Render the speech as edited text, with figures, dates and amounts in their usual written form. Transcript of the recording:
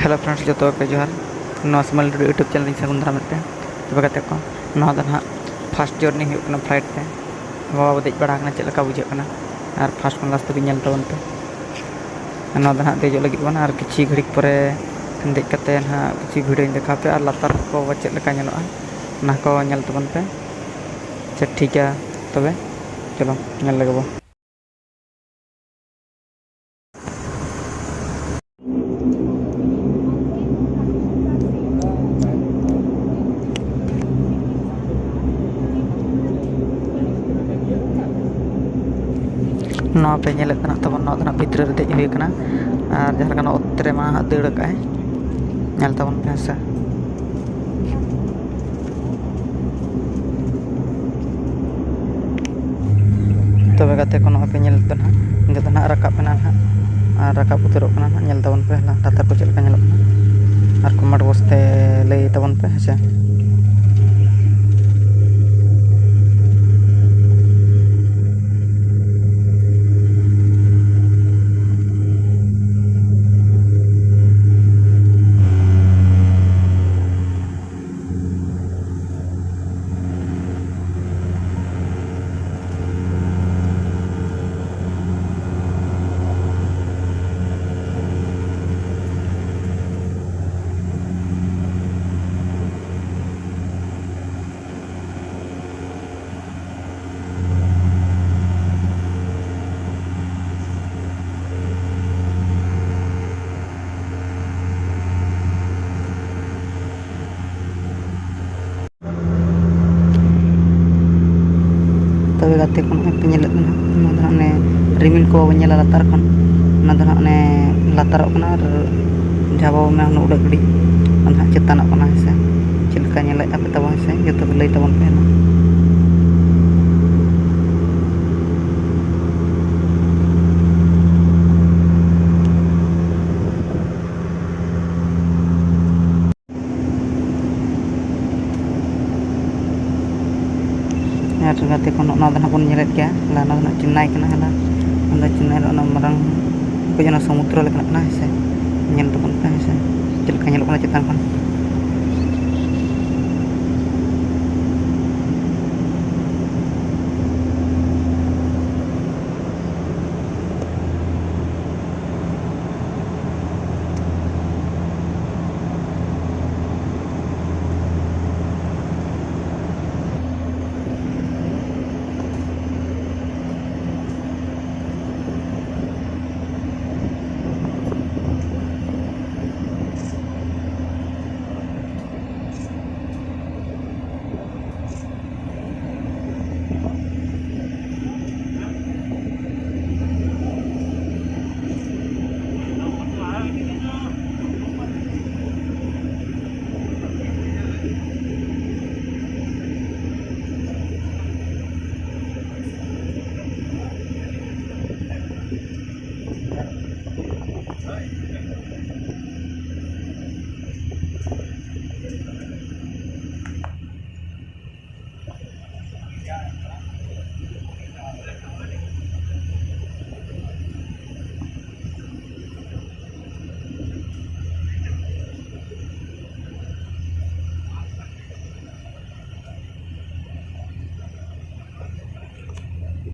hello friends जो पे जोहार नवा स्मॉल यूट्यूब चैनल सगुन दारा पे तब कहते को ना फास्ट जर्नी होना फ्लाइट पे बाबा देज बड़ा चलका बुझे और फास्ट लास्ट तक नल तबन पे ना देजो लगे बना और किसी घड़ी पर देजते ना किसी भिडियो देखा पे और लातार को चलका ना को नल तबन पे अच्छा ठीक है तबे चलो नल लगे ना पे तब ना भितर देज हुई और जहाँ उत्तरे दाड़ का तबन पे से तब गाते को पे ना रकाबना ना रकाब उतरना ना तबन पे लातार को चलका और कमाट बसते लई तबन पे से तब गाते को पे रिमिल को लातार लातार जहाँ बाबा उड़ा गड़ी चेतान से चलका पे तब से जो लई तबन पे गाते को बन गया चेन्नई चेन्नई मांग समुद्र लेकिन से तबन पे से चलका चेतान